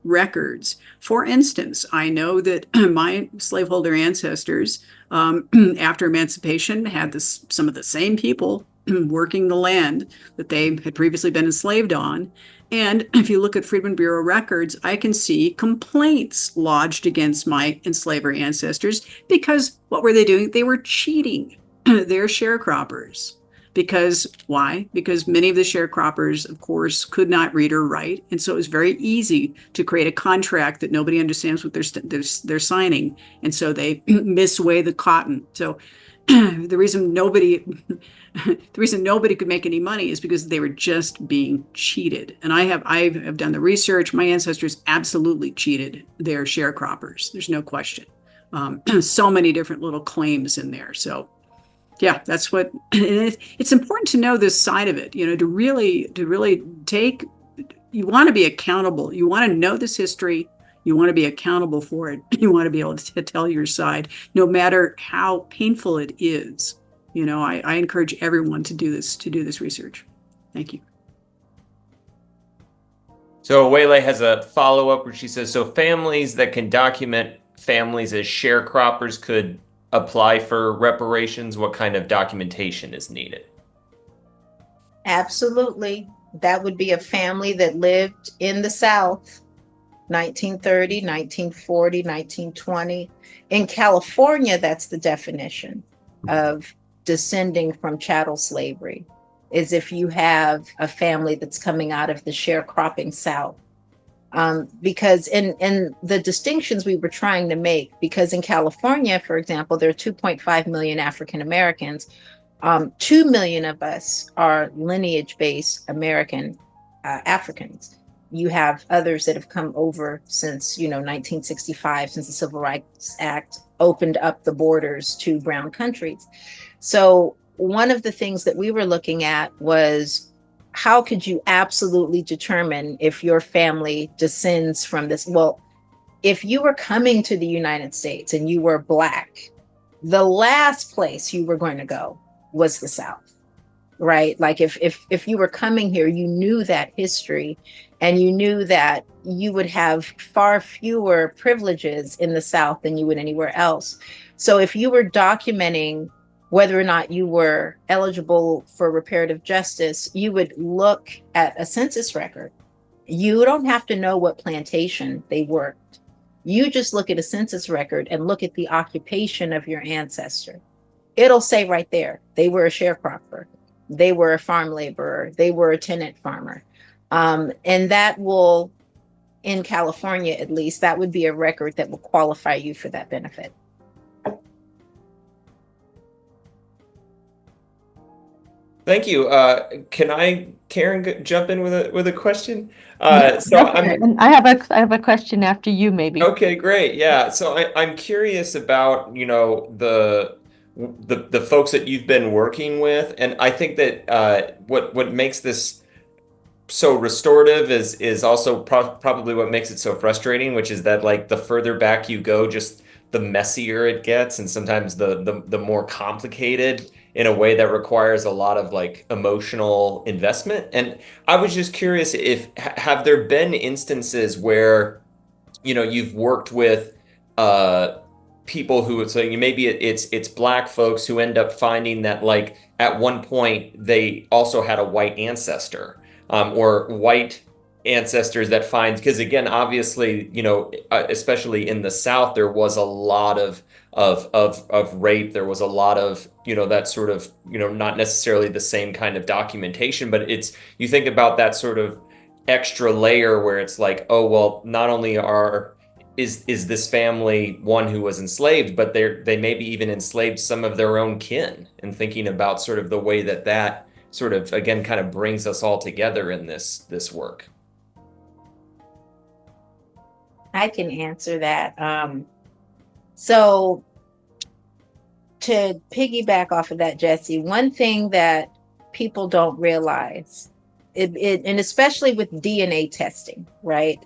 records. For instance, I know that my slaveholder ancestors, after emancipation, had some of the same people working the land that they had previously been enslaved on. And if you look at Freedmen's Bureau records, I can see complaints lodged against my enslaver ancestors because what were they doing? They were cheating their sharecroppers. Because why? Because many of the sharecroppers, of course, could not read or write. And so it was very easy to create a contract that nobody understands what they're signing. And so they misweigh the cotton. So the reason nobody could make any money is because they were just being cheated. And I have done the research. My ancestors absolutely cheated their sharecroppers. There's no question. So many different little claims in there. So yeah, that's what it's important to know this side of it, to really take, you want to be accountable. You want to know this history. You want to be accountable for it. You want to be able to tell your side, no matter how painful it is. I encourage everyone to do this research. Thank you. So Wele has a follow-up where she says, so families that can document families as sharecroppers could apply for reparations. What kind of documentation is needed? Absolutely. That would be a family that lived in the South, 1930, 1940, 1920. In California, that's the definition of descending from chattel slavery, is if you have a family that's coming out of the sharecropping South. Because in the distinctions we were trying to make, because in California, for example, there are 2.5 million African Americans. 2 million of us are lineage-based American Africans, you have others that have come over since, 1965, since the Civil Rights Act opened up the borders to brown countries. So one of the things that we were looking at was, how could you absolutely determine if your family descends from this? Well, if you were coming to the United States and you were Black, the last place you were going to go was the South, right? Like if you were coming here, you knew that history, and you knew that you would have far fewer privileges in the South than you would anywhere else. So if you were documenting whether or not you were eligible for reparative justice, you would look at a census record. You don't have to know what plantation they worked. You just look at a census record and look at the occupation of your ancestor. It'll say right there, they were a sharecropper, they were a farm laborer, they were a tenant farmer. And that will, in California at least, that would be a record that will qualify you for that benefit. Thank you. Can I, Karen, jump in with a question? Yeah, So go for it. And I have a question after you, maybe. okay, great. Yeah. So I'm curious about, the folks that you've been working with, and I think that what makes this so restorative is also probably what makes it so frustrating, which is that, like, the further back you go, just the messier it gets, and sometimes the more complicated, in a way that requires a lot of, like, emotional investment. And I was just curious, if have there been instances where, you've worked with people who, so maybe it's Black folks who end up finding that, like, at one point they also had a white ancestor, or white ancestors that find, because again, obviously, especially in the South, there was a lot of rape. There was a lot of, that sort of, not necessarily the same kind of documentation, but you think about that sort of extra layer where it's like, oh, well, not only is this family one who was enslaved, but they maybe even enslaved some of their own kin, and thinking about sort of the way that sort of, again, kind of brings us all together in this work. I can answer that. So to piggyback off of that, Jesse, one thing that people don't realize, and especially with DNA testing, right?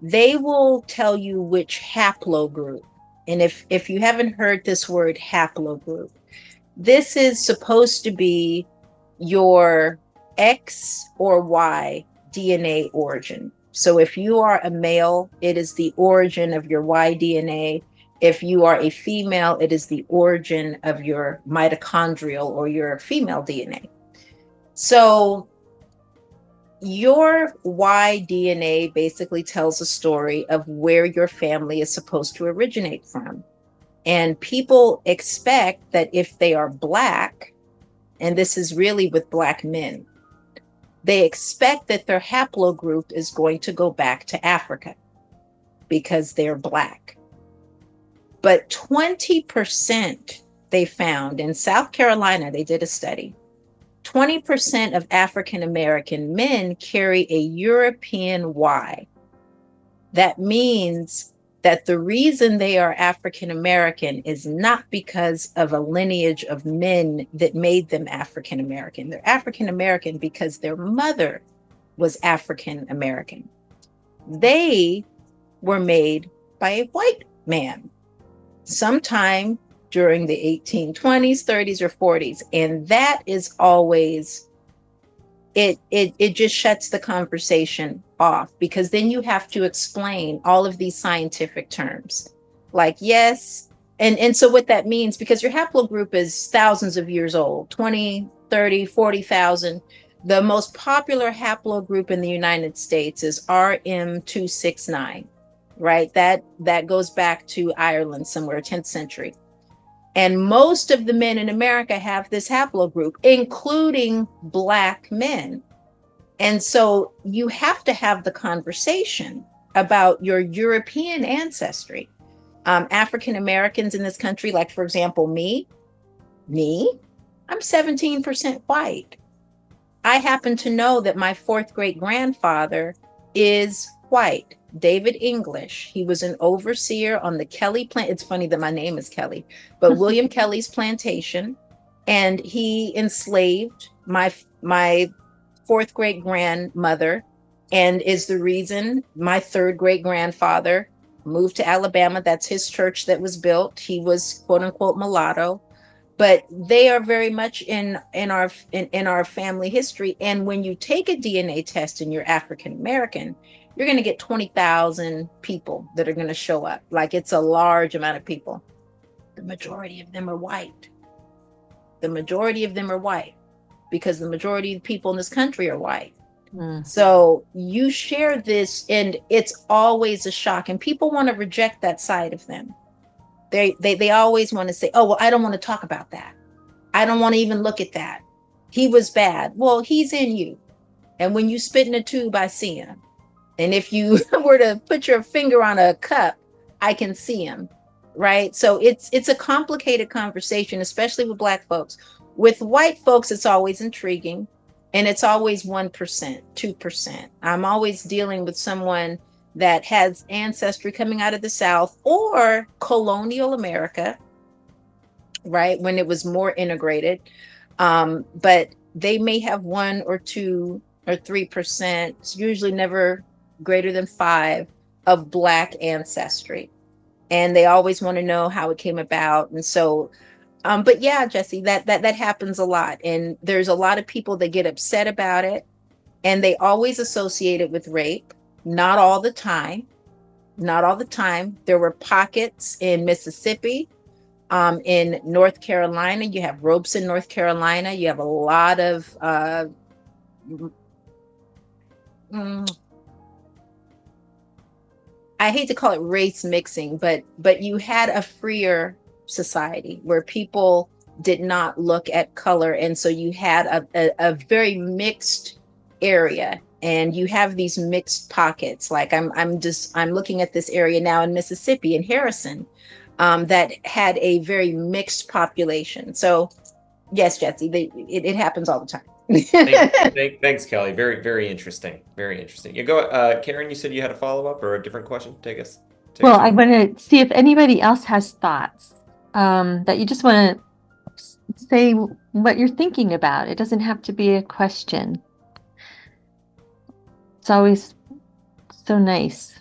They will tell you which haplogroup. And if you haven't heard this word haplogroup, this is supposed to be your X or Y DNA origin. So if you are a male, it is the origin of your Y DNA. If you are a female, it is the origin of your mitochondrial or your female DNA. So your Y DNA basically tells a story of where your family is supposed to originate from. And people expect that if they are Black, and this is really with Black men, they expect that their haplogroup is going to go back to Africa because they're Black. But 20%, they found in South Carolina, they did a study, 20% of African American men carry a European Y. That means that the reason they are African American is not because of a lineage of men that made them African American. They're African American because their mother was African American. They were made by a white man sometime during the 1820s, 30s, or 40s. And that is always, it just shuts the conversation off, because then you have to explain all of these scientific terms. Like, yes, and so what that means, because your haplogroup is thousands of years old, 20, 30, 40,000. The most popular haplogroup in the United States is RM269, right? That goes back to Ireland somewhere, 10th century. And most of the men in America have this haplogroup, including Black men. And so you have to have the conversation about your European ancestry. African Americans in this country, like, for example, me, I'm 17% white. I happen to know that my fourth great grandfather is white. David English, he was an overseer on the Kellie plant. It's funny that my name is Kellie, but William Kellie's plantation. And he enslaved my fourth great grandmother, and is the reason my third great grandfather moved to Alabama. That's his church that was built. He was quote unquote mulatto, but they are very much in our family history. And when you take a DNA test and you're African American, you're going to get 20,000 people that are going to show up. Like, it's a large amount of people. The majority of them are white. The majority of them are white because the majority of the people in this country are white. So you share this, and it's always a shock, and people want to reject that side of them. They always want to say, oh, well, I don't want to talk about that. I don't want to even look at that. He was bad. Well, he's in you. And when you spit in a tube, I see him. And if you were to put your finger on a cup, I can see him. Right. So it's a complicated conversation, especially with Black folks. With white folks, it's always intriguing. And it's always 1%, 2%. I'm always dealing with someone that has ancestry coming out of the South or colonial America, right, when it was more integrated. But they may have 1 or 2 or 3%. It's usually never greater than 5 of Black ancestry. And they always want to know how it came about. And so, but yeah, Jesse, that happens a lot. And there's a lot of people that get upset about it, and they always associate it with rape. Not all the time. Not all the time. There were pockets in Mississippi, in North Carolina. You have Robeson, North Carolina. You have a lot of, I hate to call it race mixing, but you had a freer society where people did not look at color. And so you had a very mixed area, and you have these mixed pockets. Like I'm looking at this area now in Mississippi, in Harrison, that had a very mixed population. So yes, Jesse, it happens all the time. Thanks, Kellie. Very, very interesting. Very interesting. You go, Karen. You said you had a follow-up or a different question. Take us. Well, I want to see if anybody else has thoughts that you just want to say what you're thinking about. It doesn't have to be a question. It's always so nice.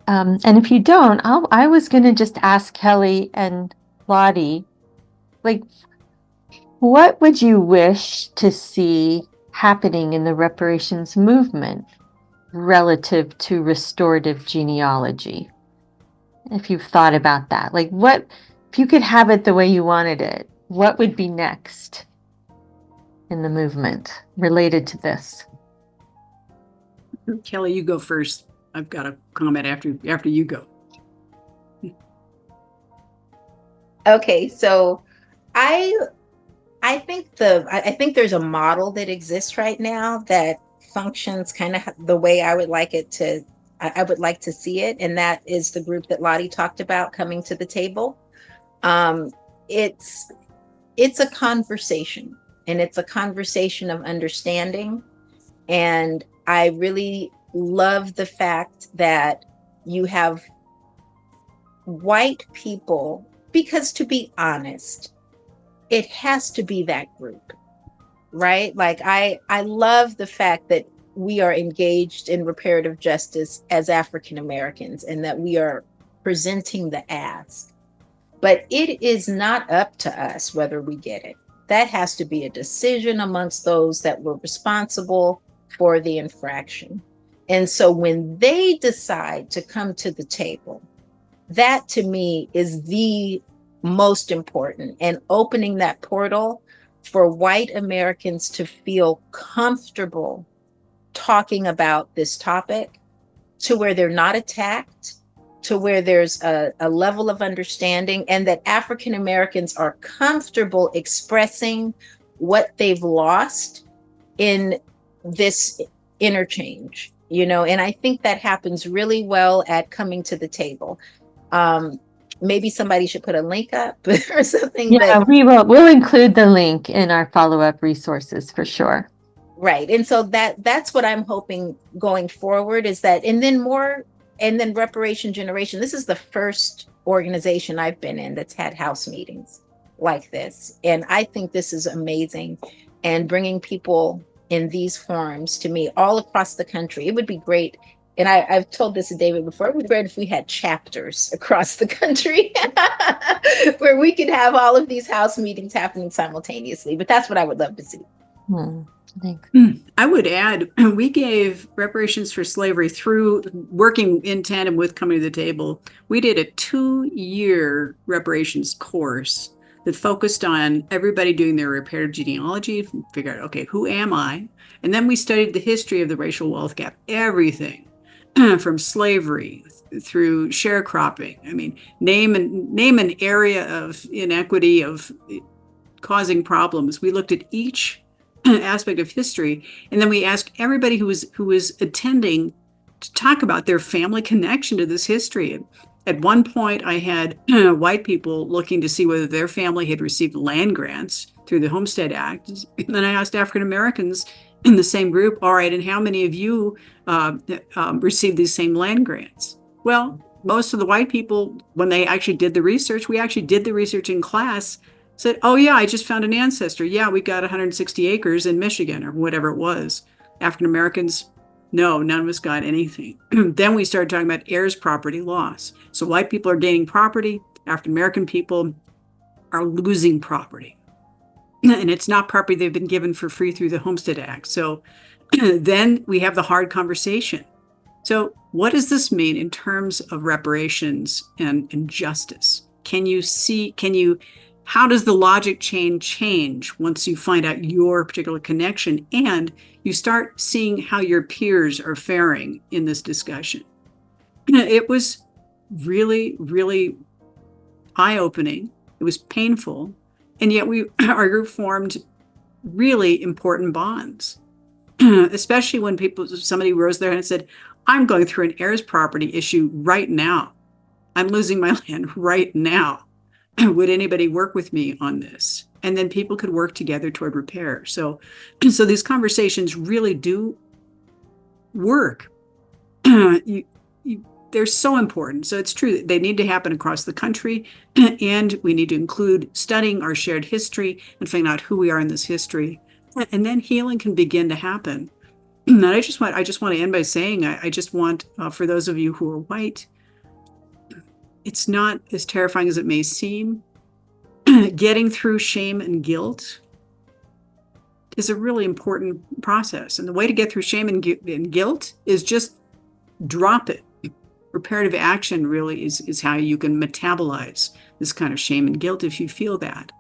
And if you don't, I was going to just ask Kellie and Lotte, like, what would you wish to see happening in the reparations movement relative to restorative genealogy? If you've thought about that, like, what if you could have it the way you wanted it, what would be next in the movement related to this? Kellie, you go first. I've got a comment after you go. Okay, so I think there's a model that exists right now that functions kind of the way I would like to see it, and that is the group that Lotte talked about coming to the table. It's a conversation, and it's a conversation of understanding. And I really love the fact that you have white people, because to be honest, it has to be that group, right? Like I love the fact that we are engaged in reparative justice as African Americans, and that we are presenting the ask. But it is not up to us whether we get it. That has to be a decision amongst those that were responsible for the infraction. And so when they decide to come to the table, that to me is the most important, and opening that portal for white Americans to feel comfortable talking about this topic, to where they're not attacked, to where there's a level of understanding, and that African Americans are comfortable expressing what they've lost in this interchange, and I think that happens really well at coming to the table. Maybe somebody should put a link up or something. Yeah, we'll include the link in our follow-up resources for sure. Right. And so that's what I'm hoping going forward is that, and then Reparation Generation. This is the first organization I've been in that's had house meetings like this. And I think this is amazing. And bringing people in these forums to me all across the country, it would be great. And I've told this to David before, it would be great if we had chapters across the country where we could have all of these house meetings happening simultaneously. But that's what I would love to see. Thanks. I would add, we gave Reparations for Slavery through working in tandem with Coming to the Table. We did a 2-year reparations course that focused on everybody doing their reparative genealogy, figure out, okay, who am I? And then we studied the history of the racial wealth gap, everything from slavery through sharecropping. I mean, name an area of inequity of causing problems. We looked at each aspect of history, and then we asked everybody who was attending to talk about their family connection to this history. At one point, I had white people looking to see whether their family had received land grants through the Homestead Act. And then I asked African Americans in the same group, all right, and how many of you received these same land grants? Well, most of the white people, when they actually did the research, we actually did the research in class, said, oh yeah, I just found an ancestor. Yeah, we got 160 acres in Michigan or whatever it was. African Americans, no, none of us got anything. Then we started talking about heirs property loss. So white people are gaining property, African American people are losing property. And it's not property they've been given for free through the Homestead Act. So then we have the hard conversation. So what does this mean in terms of reparations and justice? How does the logic chain change once you find out your particular connection and you start seeing how your peers are faring in this discussion? It was really, really eye-opening. It was painful. And yet our group formed really important bonds, especially when somebody rose their hand and said, I'm going through an heirs property issue right now. I'm losing my land right now. Would anybody work with me on this? And then people could work together toward repair. So these conversations really do work. They're so important. So it's true that they need to happen across the country, and we need to include studying our shared history and finding out who we are in this history. And then healing can begin to happen. And I just want to end by saying, I just want, for those of you who are white, it's not as terrifying as it may seem. Getting through shame and guilt is a really important process. And the way to get through shame and guilt is just drop it. Reparative action really is how you can metabolize this kind of shame and guilt if you feel that.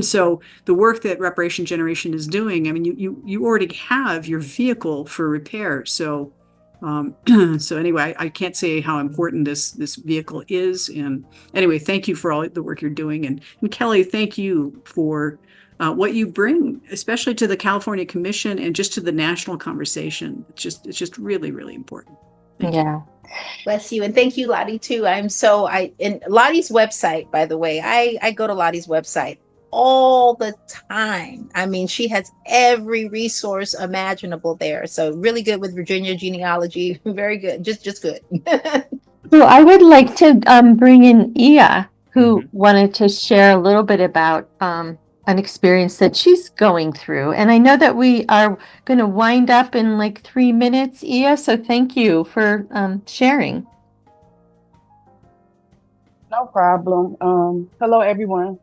So the work that Reparation Generation is doing, I mean, you already have your vehicle for repair. So anyway, I can't say how important this vehicle is. And anyway, thank you for all the work you're doing. And Kellie, thank you for what you bring, especially to the California Commission and just to the national conversation. It's just really, really important. Yeah. Bless you. And thank you, Lotte, too. And Lottie's website, by the way, I go to Lottie's website all the time. I mean, she has every resource imaginable there. So really good with Virginia genealogy. Very good. Just good. So I would like to bring in Ia, who wanted to share a little bit about an experience that she's going through. And I know that we are going to wind up in like 3 minutes, Ia. So thank you for sharing. No problem. Hello, everyone.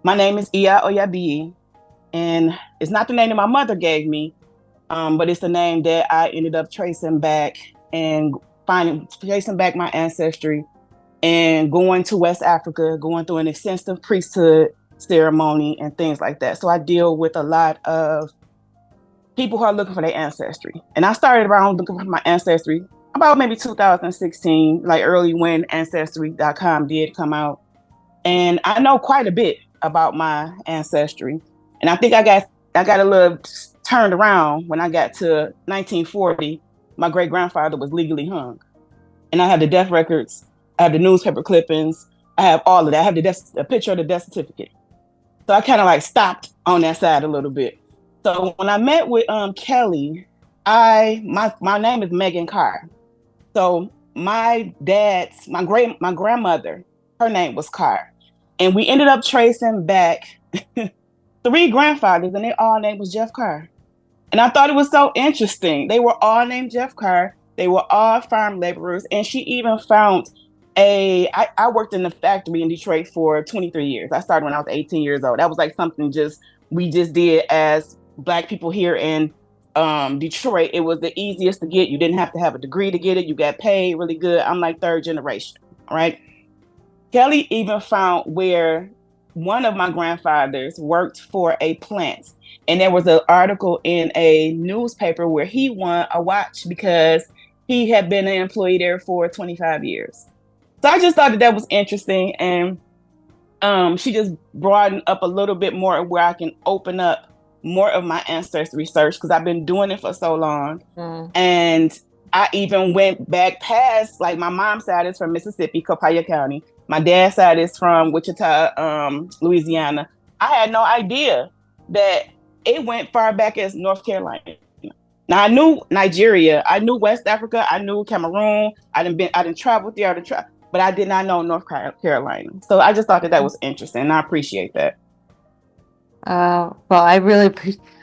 My name is Ia Oyabii, and it's not the name that my mother gave me, but it's the name that I ended up tracing back my ancestry and going to West Africa, going through an extensive priesthood ceremony and things like that. So I deal with a lot of people who are looking for their ancestry. And I started around looking for my ancestry about maybe 2016, like early when Ancestry.com did come out. And I know quite a bit about my ancestry. And I think I got a little turned around when I got to 1940. My great grandfather was legally hung. And I have the death records, I have the newspaper clippings, I have all of that. I have a picture of the death certificate. So I kind of like stopped on that side a little bit. So when I met with Kellie, my name is Megan Carr. So my grandmother, her name was Carr. And we ended up tracing back 3 grandfathers, and their all name was Jeff Carr. And I thought it was so interesting. They were all named Jeff Carr. They were all farm laborers. And she even found I worked in the factory in Detroit for 23 years. I started when I was 18 years old. That was like something we just did as Black people here in Detroit. It was the easiest to get. You didn't have to have a degree to get it. You got paid really good. I'm like 3rd generation, right? Kellie even found where one of my grandfathers worked for a plant. And there was an article in a newspaper where he won a watch because he had been an employee there for 25 years. So I just thought that was interesting. And she just broadened up a little bit more where I can open up more of my ancestry research because I've been doing it for so long. And I even went back past, like my mom's side is from Mississippi, Copiah County. My dad's side is from Wichita, Louisiana. I had no idea that it went far back as North Carolina. Now I knew Nigeria, I knew West Africa, I knew Cameroon. I didn't travel there, but I did not know North Carolina. So I just thought that was interesting, and I appreciate that. Well, I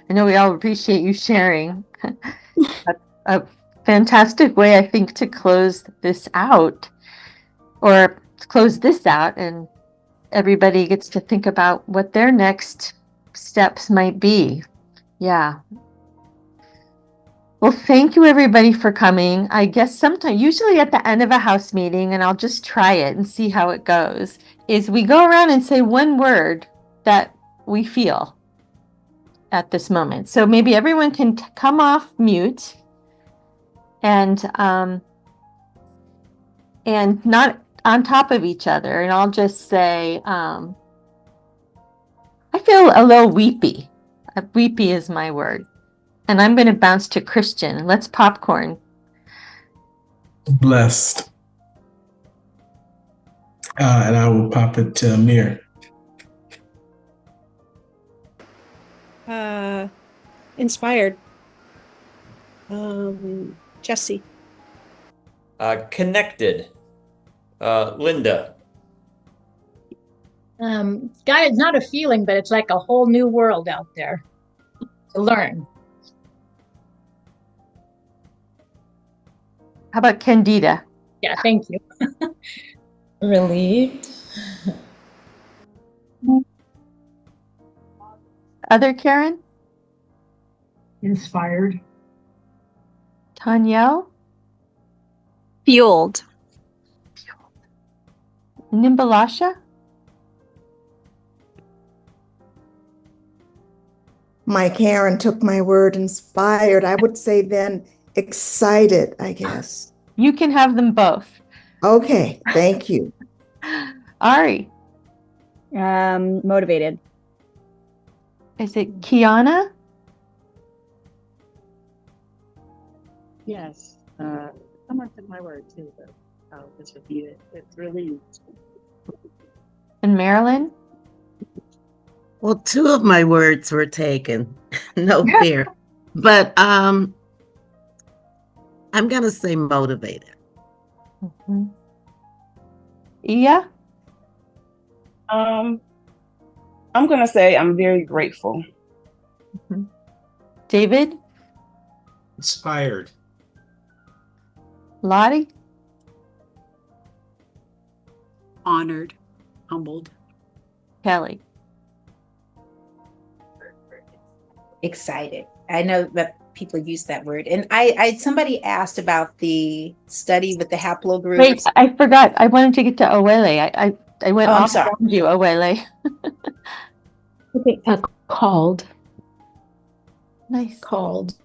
know we all appreciate you sharing. That's a fantastic way, I think, to close this out, or close this out, and everybody gets to think about what their next steps might be. Yeah. Well, thank you everybody for coming. I guess usually at the end of a house meeting, and I'll just try it and see how it goes, is we go around and say one word that we feel at this moment. So maybe everyone can come off mute and not on top of each other. And I'll just say, I feel a little weepy. Weepy is my word. And I'm going to bounce to Christian. Let's popcorn. Blessed. And I will pop it to Amir. Inspired. Jesse. Connected. Linda. God, it's not a feeling, but it's like a whole new world out there to learn. How about Candida? Yeah, thank you. Relieved. Other Karen? Inspired. Tanyelle? Fueled. Nimbalasha? My Karen took my word, inspired. I would say then excited, I guess. You can have them both. Okay, thank you. Ari? Motivated. Is it Kiana? Yes. Someone took my word too, but I'll just repeat it. It's relieved. And Marilyn? Well, 2 of my words were taken. No fear. But I'm going to say motivated. Mm-hmm. Iya? I'm going to say I'm very grateful. Mm-hmm. David? Inspired. Lotte? Honored, humbled. Kellie? Excited. I know that people use that word. And somebody asked about the study with the haplogroups. Wait, I forgot. I wanted to get to Owele. I went off around you, Owele. Okay, called. Nice. Called.